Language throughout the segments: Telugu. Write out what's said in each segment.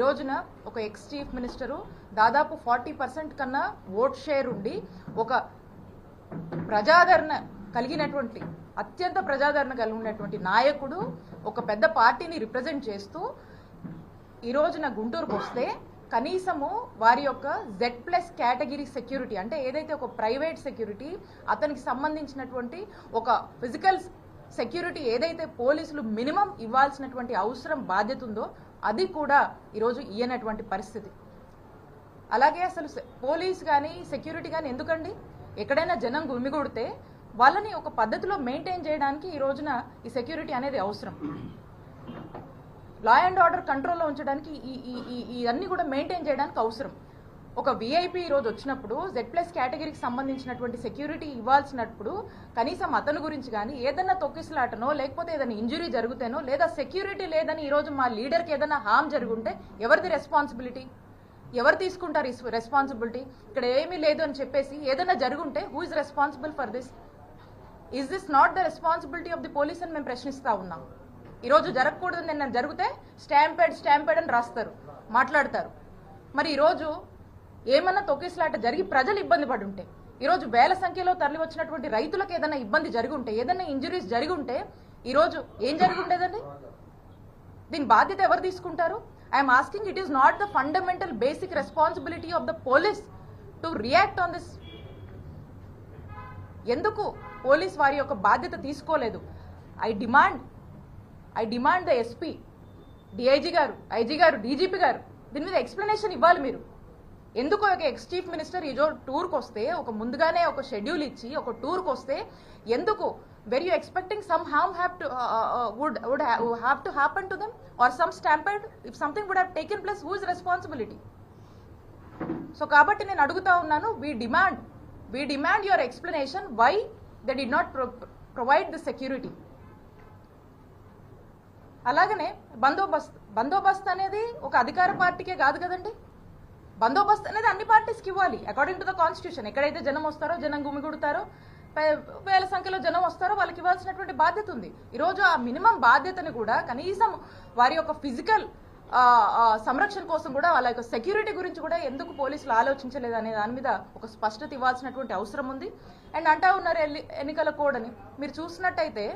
రోజున ఒక ఎక్స్ చీఫ్ మినిస్టరు దాదాపు 40% కన్నా ఓట్ షేర్ ఉండి ఒక ప్రజాదరణ కలిగినటువంటి అత్యంత ప్రజాదరణ కలిగినటువంటి నాయకుడు ఒక పెద్ద పార్టీని రిప్రజెంట్ చేస్తూ ఈ రోజున గుంటూరుకు వస్తే కనీసము వారి యొక్క Z+ కేటగిరీ సెక్యూరిటీ అంటే ఏదైతే ఒక ప్రైవేట్ సెక్యూరిటీ అతనికి సంబంధించినటువంటి ఒక ఫిజికల్ సెక్యూరిటీ ఏదైతే పోలీసులు మినిమం ఇవ్వాల్సినటువంటి అవసరం బాధ్యత ఉందో అది కూడా ఈరోజు ఇయ్యనటువంటి పరిస్థితి. అలాగే అసలు పోలీస్ కానీ సెక్యూరిటీ కానీ ఎందుకండి ఎక్కడైనా జనం గుమిగూడితే వాళ్ళని ఒక పద్ధతిలో మెయింటైన్ చేయడానికి ఈ రోజున ఈ సెక్యూరిటీ అనేది అవసరం. లా అండ్ ఆర్డర్ కంట్రోల్లో ఉంచడానికి ఇవన్నీ కూడా మెయింటైన్ చేయడానికి అవసరం. ఒక విఐపి ఈరోజు వచ్చినప్పుడు Z+ కేటగిరీకి సంబంధించినటువంటి సెక్యూరిటీ ఇవ్వాల్సినప్పుడు కనీసం అతని గురించి కానీ ఏదన్నా తొక్కిసలాటనో లేకపోతే ఏదైనా ఇంజురీ జరుగుతేనో లేదా సెక్యూరిటీ లేదని ఈరోజు మా లీడర్కి ఏదైనా హామ్ జరుగుంటే ఎవరిది రెస్పాన్సిబిలిటీ, ఎవరు తీసుకుంటారు ఈ రెస్పాన్సిబిలిటీ? ఇక్కడ ఏమీ లేదు అని చెప్పేసి ఏదైనా జరుగుంటే who is responsible for this? Is this not the responsibility of the police అని మేము ప్రశ్నిస్తూ ఉన్నాం. ఈరోజు జరగకూడదు నిన్న జరిగితే స్టాంపేడ్ అని రాస్తారు, మాట్లాడతారు. మరి ఈరోజు ఏమన్నా తొక్కిసలాట జరిగి ప్రజలు ఇబ్బంది పడి ఉంటే ఈరోజు వేల సంఖ్యలో తరలి వచ్చినటువంటి రైతులకు ఏదైనా ఇబ్బంది జరిగి ఉంటే ఏదైనా ఇంజురీస్ జరిగి ఉంటే ఈరోజు ఏం జరిగి ఉండేదండి? దీని బాధ్యత ఎవరు తీసుకుంటారు? I'm asking, it is not the fundamental basic responsibility of the police to react on this? ఎందుకు పోలీస్ వారి యొక్క బాధ్యత తీసుకోలేదు? I demand the SP, DIG గారు, ఐజీ గారు, డీజీపీ గారు దీని మీద ఎక్స్ప్లెనేషన్ ఇవ్వాలి. మీరు ఎందుకు ఒక ఎక్స్ చీఫ్ మినిస్టర్ ఈ రోజు టూర్కి వస్తే ఒక ముందుగానే ఒక షెడ్యూల్ ఇచ్చి ఒక టూర్కి వస్తే ఎందుకు where you expecting some harm would have to happen to them or some stampede if something would have taken place, who is responsibility? So కాబట్టి నేను అడుగుతా ఉన్నాను, we demand your explanation why they did not provide the security. అలాగనే బందోబస్తు అనేది ఒక అధికార పార్టీకే కాదు కదండి. బందోబస్తు అనేది అన్ని పార్టీస్కి ఇవ్వాలి అకార్డింగ్ టు ద కాన్స్టిట్యూషన్. ఎక్కడైతే జనం వస్తారో, జనం గుమిగుడతారో, వేల సంఖ్యలో జనం వస్తారో వాళ్ళకి ఇవ్వాల్సినటువంటి బాధ్యత ఉంది. ఈరోజు ఆ మినిమం బాధ్యతని కూడా కనీసం వారి యొక్క ఫిజికల్ సంరక్షణ కోసం కూడా వాళ్ళ యొక్క సెక్యూరిటీ గురించి కూడా ఎందుకు పోలీసులు ఆలోచించలేదు అనే దాని మీద ఒక స్పష్టత ఇవ్వాల్సినటువంటి అవసరం ఉంది. అండ్ అంటా ఉన్నారు ఎన్నికల కోడ్ అని. మీరు చూసినట్టయితే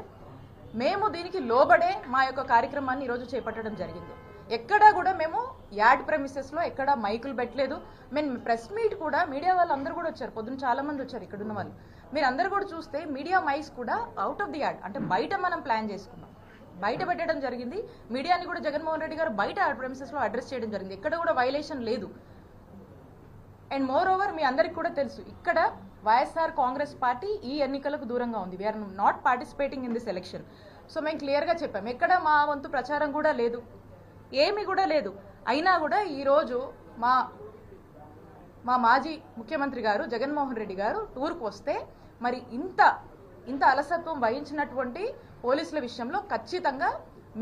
మేము దీనికి లోబడే మా యొక్క కార్యక్రమాన్ని ఈరోజు చేపట్టడం జరిగింది. ఎక్కడా కూడా మేము యాడ్ ప్రెమిసెస్లో ఎక్కడా మైకులు పెట్టలేదు. మేము ప్రెస్ మీట్ కూడా మీడియా వాళ్ళు అందరూ కూడా వచ్చారు, పొద్దున్న చాలా మంది వచ్చారు ఇక్కడ ఉన్న వాళ్ళు. మీరు అందరూ కూడా చూస్తే మీడియా మైక్స్ కూడా అవుట్ ఆఫ్ ది యాడ్ అంటే బయట మనం ప్లాన్ చేసుకున్నాం, బయట పెట్టడం జరిగింది. మీడియాని కూడా జగన్మోహన్ రెడ్డి గారు బయట యాడ్ ప్రెమిసెస్లో అడ్రస్ చేయడం జరిగింది. ఎక్కడ కూడా వైలేషన్ లేదు. అండ్ మోర్ ఓవర్ మీ అందరికి కూడా తెలుసు, ఇక్కడ వైఎస్ఆర్ కాంగ్రెస్ పార్టీ ఈ ఎన్నికలకు దూరంగా ఉంది. We're not participating in this election. So మేము క్లియర్గా చెప్పాము, ఎక్కడ మా వంతు ప్రచారం కూడా లేదు, ఏమీ కూడా లేదు. అయినా కూడా ఈరోజు మా మాజీ ముఖ్యమంత్రి గారు జగన్మోహన్ రెడ్డి గారు టూర్కు వస్తే మరి ఇంత అలసత్వం వహించినటువంటి పోలీసుల విషయంలో ఖచ్చితంగా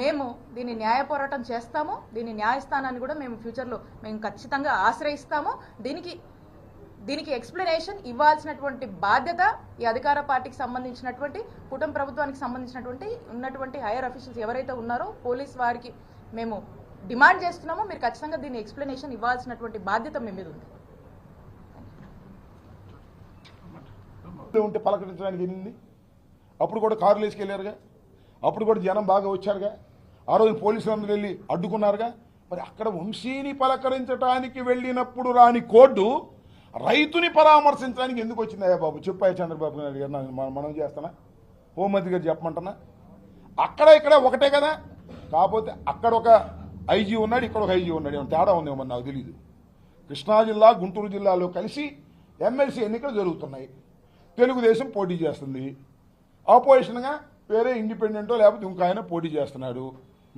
మేము దీన్ని న్యాయ పోరాటం చేస్తాము. దీని న్యాయస్థానాన్ని కూడా మేము ఫ్యూచర్లో మేము ఖచ్చితంగా ఆశ్రయిస్తాము. దీనికి ఎక్స్ప్లెనేషన్ ఇవ్వాల్సినటువంటి బాధ్యత ఈ అధికార పార్టీకి సంబంధించినటువంటి కుటుంబ ప్రభుత్వానికి సంబంధించినటువంటి ఉన్నటువంటి హైయర్ అఫీషియల్స్ ఎవరైతే ఉన్నారో పోలీస్ వారికి మేము డిమాండ్ చేస్తున్నామో మీరు ఖచ్చితంగా దీన్ని ఎక్స్ప్లెనేషన్ ఇవ్వాల్సినటువంటి బాధ్యత మీ మీద ఉంది. ఉంటే పలకరించడానికి వెళ్ళింది, అప్పుడు కూడా కారులు వేసుకెళ్ళారుగా, అప్పుడు కూడా జనం బాగా వచ్చారుగా, ఆ రోజు పోలీసులు అందరూ వెళ్ళి అడ్డుకున్నారుగా. మరి అక్కడ వంశీని పలకరించడానికి వెళ్ళినప్పుడు రాని కోర్టు రైతుని పరామర్శించడానికి ఎందుకు వచ్చిందయ్యా బాబు? చెప్పాయి చంద్రబాబు నాయుడు గారు, మనం చేస్తానా? హోంమంత్రి గారు చెప్పమంటున్నా? అక్కడ ఇక్కడ ఒకటే కదా. కాకపోతే అక్కడ ఒక ఐజీ ఉన్నాడు, ఇక్కడ ఒక ఐజీ ఉన్నాడు, ఏమన్నా తేడా ఉందేమో నాకు తెలియదు. కృష్ణా జిల్లా గుంటూరు జిల్లాలో కలిసి ఎమ్మెల్సీ ఎన్నికలు జరుగుతున్నాయి. తెలుగుదేశం పోటీ చేస్తుంది, ఆపోజిషన్గా వేరే ఇండిపెండెంటో లేకపోతే ఇంకో ఆయన పోటీ చేస్తున్నాడు.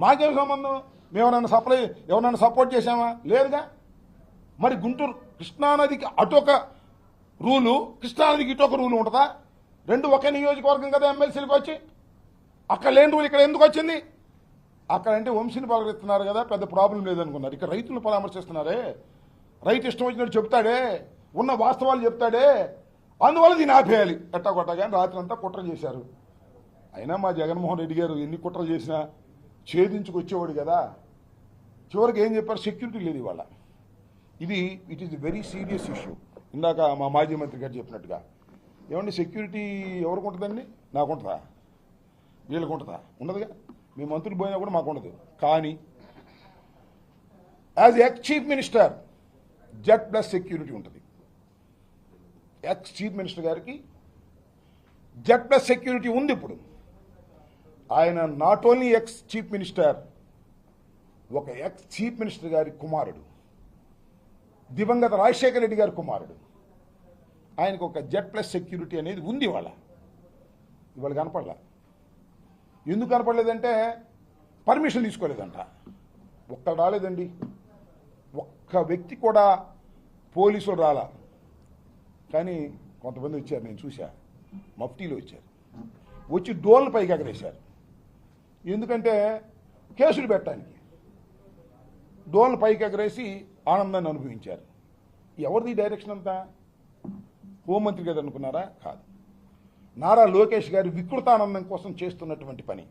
మాకేం సంబంధం? ఎవరన్నా సపోర్ట్ చేసామా? లేదుగా. మరి గుంటూరు కృష్ణానదికి అటొక రూలు, కృష్ణానదికి ఇటొక రూలు ఉంటుందా? రెండు ఒకే నియోజకవర్గం కదా ఎమ్మెల్సీలకు వచ్చి. అక్కడ లేని రూల్ ఇక్కడ ఎందుకు వచ్చింది? అక్కడంటే వంశీని పలకరిస్తున్నారు కదా, పెద్ద ప్రాబ్లం లేదనుకున్నారు. ఇక్కడ రైతులను పరామర్శిస్తున్నారే, రైతు ఇష్టం వచ్చినట్టు చెప్తాడే, ఉన్న వాస్తవాలు చెప్తాడే, అందువల్ల దీన్ని ఆపేయాలి ఎట్టా కొట్టగా రాత్రి అంతా కుట్ర చేశారు. అయినా మా జగన్మోహన్ రెడ్డి గారు ఎన్ని కుట్రలు చేసినా ఛేదించుకొచ్చేవాడు కదా. చివరికి ఏం చెప్పారు, సెక్యూరిటీ లేదు ఇవాళ. It is very serious issue. ఇందాక మా మాజీ మంత్రి గారు చెప్పినట్టుగా, ఏమండి సెక్యూరిటీ ఎవరికి ఉంటుందండి? నాకు ఉంటుందా? వీళ్ళకి ఉంటుందా? ఉండదుగా. మీ మంత్రులు పోయినా కూడా మాకు ఉండదు. కానీ as ex chief minister Z+ security ఉంటుంది. ఎక్స్ చీఫ్ మినిస్టర్ గారికి Z+ సెక్యూరిటీ ఉంది. ఇప్పుడు ఆయన not only ex chief minister, ఒక ఎక్స్ చీఫ్ మినిస్టర్ గారి కుమారుడు, దివంగత రాజశేఖర రెడ్డి గారి కుమారుడు. ఆయనకు ఒక Z+ సెక్యూరిటీ అనేది ఉంది. ఇవాళ కనపడలా. ఎందుకు కనపడలేదంటే పర్మిషన్ తీసుకోలేదంట. ఒక్కడు రాలేదండి, ఒక్క వ్యక్తి కూడా పోలీసులు రాలా. కానీ కొంతమంది వచ్చారు, నేను చూసా, మఫ్టీలో వచ్చారు, వచ్చి డోర్లు పైకి ఎగరేశారు. ఎందుకంటే కేసులు పెట్టడానికి డోర్లు పైకి ఎగరేసి ఆనందాన్ని అనుభవించారు. ఎవరిది డైరెక్షన్ అంతా? హోంమంత్రి గారు అనుకున్నారా? కాదు, నారా లోకేష్ గారి వికృతానందం కోసం చేస్తున్నటువంటి పని.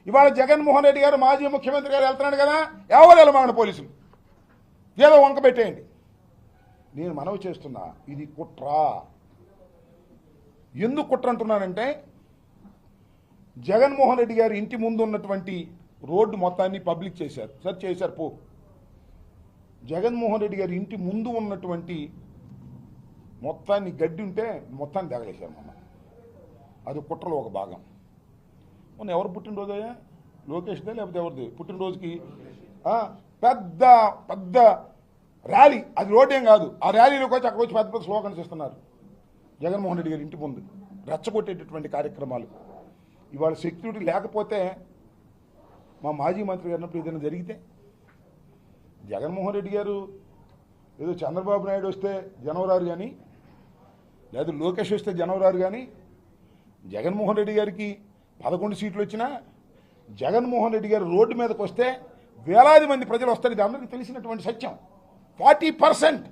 ఇవాళ జగన్మోహన్ రెడ్డి గారు మాజీ ముఖ్యమంత్రి గారు వెళ్తున్నాడు కదా, ఎవరు వెళ్ళమాగండి, పోలీసులు ఏదో వంక పెట్టేయండి. నేను మనవి చేస్తున్నా, ఇది కుట్ర. ఎందుకు కుట్ర అంటున్నానంటే, జగన్మోహన్ రెడ్డి గారి ఇంటి ముందు ఉన్నటువంటి రోడ్డు మొత్తాన్ని పబ్లిక్ చేశారు. సరే చేశారు పో. జగన్మోహన్ రెడ్డి గారి ఇంటి ముందు ఉన్నటువంటి మొత్తాన్ని గడ్డి ఉంటే మొత్తాన్ని తగలేశారు మొన్న. అది కుట్రలో ఒక భాగం. మొన్న ఎవరు పుట్టినరోజయ్యా? లోకేష్దే లేకపోతే ఎవరిది పుట్టినరోజుకి పెద్ద పెద్ద ర్యాలీ, అది రోడ్ ఏం కాదు, ఆ ర్యాలీలోకి వచ్చి అక్కడ వచ్చి పెద్ద పెద్ద స్లోగన్స్ ఇస్తున్నారు జగన్మోహన్ రెడ్డి గారి ఇంటి ముందు, రెచ్చగొట్టేటటువంటి కార్యక్రమాలు. ఇవాళ సెక్యూరిటీ లేకపోతే, మా మాజీ మంత్రి గారినప్పుడు ఏదైనా జరిగితే, జగన్మోహన్ రెడ్డి గారు ఏదో చంద్రబాబు నాయుడు వస్తే జనవరారు కానీ, లేదా లోకేష్ వస్తే జనవరారు కానీ, జగన్మోహన్ రెడ్డి గారికి 11 సీట్లు వచ్చినా, జగన్మోహన్ రెడ్డి గారు రోడ్డు మీదకి వస్తే వేలాది మంది ప్రజలు వస్తారు. ఇది అందరికీ తెలిసినటువంటి సత్యం. 40%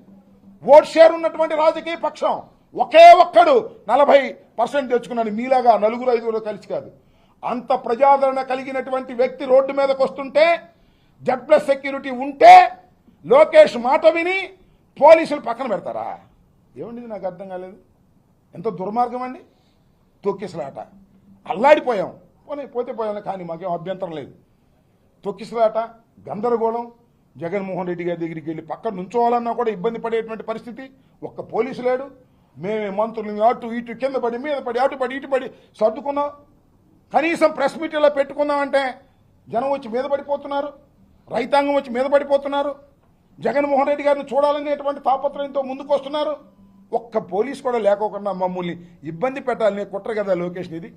ఓట్ షేర్ ఉన్నటువంటి రాజకీయ పక్షం ఒకే ఒక్కడు 40% తెచ్చుకున్నాడు. మీలాగా 4-5 కలిసి కాదు. అంత ప్రజాదరణ కలిగినటువంటి వ్యక్తి రోడ్డు మీదకి వస్తుంటే, Z+ సెక్యూరిటీ ఉంటే, లోకేష్ మాట విని పోలీసులు పక్కన పెడతారా? ఏమండి, నాకు అర్థం కాలేదు. ఎంత దుర్మార్గం అండి. తొక్కిసలాట, అల్లాడిపోయాం. పోతే పోయాం, కానీ మాకేం అభ్యంతరం లేదు. తొక్కిసలాట, గందరగోళం. జగన్మోహన్ రెడ్డి గారి దగ్గరికి వెళ్ళి పక్కన నుంచోవాలన్నా కూడా ఇబ్బంది పడేటువంటి పరిస్థితి. ఒక్క పోలీసు లేడు. మేమే మంత్రులు అటు ఇటు కింద పడి మీద పడి అటు పడి ఇటు పడి సర్దుకున్నాం. కనీసం ప్రెస్ మీట్ ఇలా పెట్టుకుందామంటే జనం వచ్చి మీద పడిపోతున్నారు, రైతాంగం వచ్చి మీద పడిపోతున్నారు. జగన్మోహన్ రెడ్డి గారిని చూడాలనేటువంటి తాపత్రయంతో ముందుకు వస్తున్నారు. ఒక్క పోలీసు కూడా లేకోకుండా మమ్మల్ని ఇబ్బంది పెట్టాలనే కుట్ర కదా లోకేష్ ఇది.